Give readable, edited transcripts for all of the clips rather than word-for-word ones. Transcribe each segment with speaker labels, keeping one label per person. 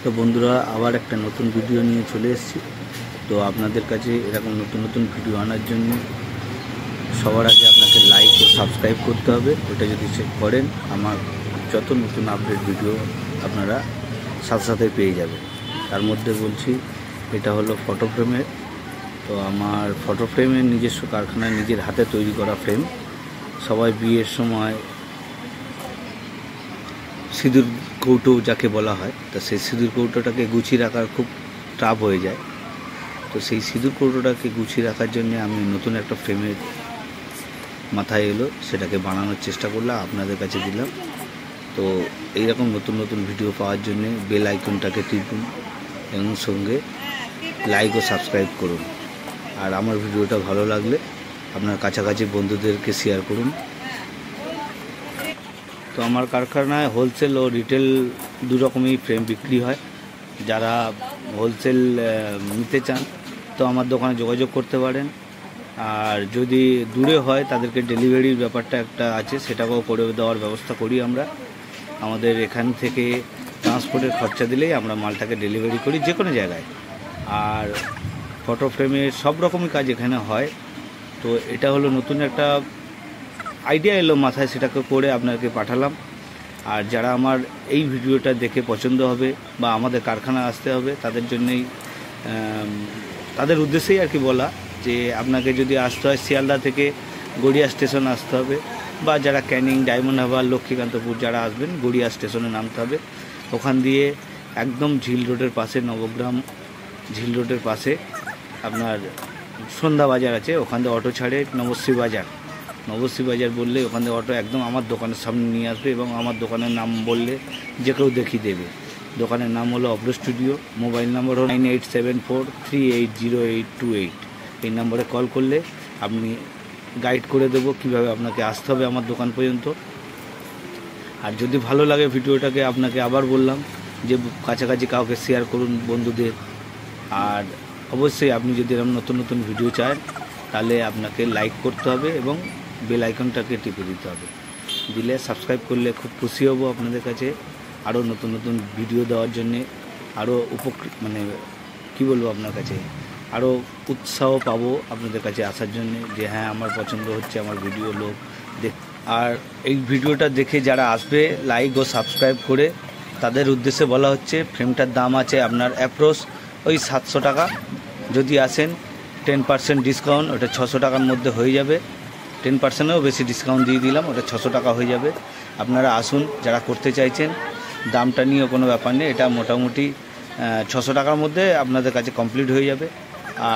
Speaker 1: তো বন্ধুরা আবার একটা নতুন ভিডিও নিয়ে চলে এসেছি। তো আপনাদের কাছে এরকম নতুন নতুন ভিডিও আনার জন্য সবার আগে আপনাকে লাইক ও সাবস্ক্রাইব করতে হবে। ওটা যদি চেক করেন আমার যত নতুন আপডেট ভিডিও আপনারা সাথে সাথে পেয়ে যাবেন। তার মধ্যে বলছি এটা হলো ফটো ফ্রেমের। তো আমার ফটো ফ্রেমের নিজস্ব কারখানায় নিজের হাতে তৈরি করা ফ্রেম। সবাই বিয়ের সময় সিঁদুর কৌটো যাকে বলা হয়, তো সেই সিঁদুর কৌটোটাকে গুছিয়ে রাখার খুব টাফ হয়ে যায়। তো সেই সিঁদুর কৌটোটাকে গুছিয়ে রাখার জন্য আমি নতুন একটা ফ্রেমের মাথায় এলো, সেটাকে বানানোর চেষ্টা করলাম, আপনাদের কাছে দিলাম। তো এইরকম নতুন নতুন ভিডিও পাওয়ার জন্য বেল আইকনটাকে টিপুন এবং সঙ্গে লাইক ও সাবস্ক্রাইব করুন। আর আমার ভিডিওটা ভালো লাগলে আপনার কাছাকাছি বন্ধুদেরকে শেয়ার করুন। তো আমার কারখানায় হোলসেল ও রিটেল দু রকমই ফ্রেম বিক্রি হয়। যারা হোলসেল নিতে চান তো আমার দোকানে যোগাযোগ করতে পারেন। আর যদি দূরে হয় তাদেরকে ডেলিভারির ব্যাপারটা একটা আছে, সেটাকেও করে দেওয়ার ব্যবস্থা করি আমরা। আমাদের এখান থেকে ট্রান্সপোর্টের খরচা দিলেই আমরা মালটাকে ডেলিভারি করি যে কোনো জায়গায়। আর ফটো ফ্রেমের সব রকমই কাজ এখানে হয়। তো এটা হলো নতুন একটা আইডিয়া এলো মাথায়, সেটাকে করে আপনাকে পাঠালাম। আর যারা আমার এই ভিডিওটা দেখে পছন্দ হবে বা আমাদের কারখানা আসতে হবে তাদের জন্যেই, তাদের উদ্দেশ্যেই আর কি বলা, যে আপনাকে যদি আসতে হয় শিয়ালদা থেকে গড়িয়া স্টেশন আসতে হবে, বা যারা ক্যানিং, ডায়মন্ড হারবার, লক্ষ্মীকান্তপুর যারা আসবেন গড়িয়া স্টেশনে নামতে হবে। ওখান দিয়ে একদম ঝিল রোডের পাশে, নবগ্রাম ঝিল রোডের পাশে আপনার সন্ধ্যা বাজার আছে, ওখান থেকে অটো ছাড়ে নবশ্রী বাজার বললে ওখান থেকে অটো একদম আমার দোকানের সামনে নিয়ে আসবে এবং আমার দোকানের নাম বললে যে কেউ দেখিয়ে দেবে। দোকানের নাম হলো অভ্র স্টুডিও। মোবাইল নম্বর হলো 9874380828। এই নম্বরে কল করলে আপনি গাইড করে দেবো কীভাবে আপনাকে আসতে হবে আমার দোকান পর্যন্ত। আর যদি ভালো লাগে ভিডিওটাকে, আপনাকে আবার বললাম যে কাছাকাছি কাউকে শেয়ার করুন বন্ধুদের। আর অবশ্যই আপনি যদি এরকম নতুন নতুন ভিডিও চান তাহলে আপনাকে লাইক করতে হবে এবং বেল আইকনটাকে টিপে দিতে হবে। দিলে সাবস্ক্রাইব করলে খুব খুশি হব আপনাদের কাছে আরও নতুন নতুন ভিডিও দেওয়ার জন্যে। আরও মানে কী বলবো, আপনার কাছে আরও উৎসাহ পাবো আপনাদের কাছে আসার জন্যে, যে হ্যাঁ আমার পছন্দ হচ্ছে আমার ভিডিও লোক দেখ। আর এই ভিডিওটা দেখে যারা আসবে লাইক ও সাবস্ক্রাইব করে, তাদের উদ্দেশ্যে বলা হচ্ছে ফ্রেমটার দাম আছে আপনার অ্যাপ্রোক্স ওই 700 টাকা। যদি আসেন 10% ডিসকাউন্ট, ওটা 600 টাকার মধ্যে হয়ে যাবে। 10%এও বেশি ডিসকাউন্ট দিয়ে দিলাম, ওটা 600 টাকা হয়ে যাবে। আপনারা আসুন যারা করতে চাইছেন, দামটা নিয়ে কোনো ব্যাপার নেই, এটা মোটামুটি 600 টাকার মধ্যে আপনাদের কাছে কমপ্লিট হয়ে যাবে।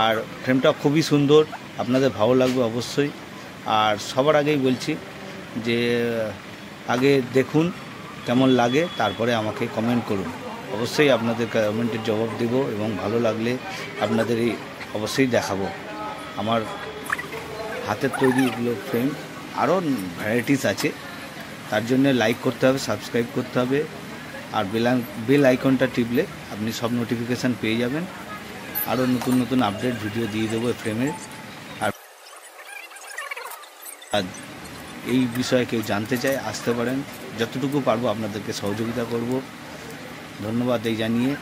Speaker 1: আর ফ্রেমটা খুবই সুন্দর, আপনাদের ভালো লাগবে অবশ্যই। আর সবার আগেই বলছি যে আগে দেখুন কেমন লাগে, তারপরে আমাকে কমেন্ট করুন। অবশ্যই আপনাদের কমেন্টের জবাব দেব এবং ভালো লাগলে আপনাদের এই অবশ্যই দেখাবো। আমার হাতের তৈরি এগুলো ফ্রেম আরও ভ্যারাইটিস আছে, তার জন্য লাইক করতে হবে, সাবস্ক্রাইব করতে হবে। আর বেল আইকনটা টিপলে আপনি সব নোটিফিকেশান পেয়ে যাবেন। আরও নতুন নতুন আপডেট ভিডিও দিয়ে দেবো ফ্রেমের। আর এই বিষয়ে কেউ জানতে চায় আসতে পারেন, যতটুকু পারবো আপনাদেরকে সহযোগিতা করব। ধন্যবাদ এই জানিয়ে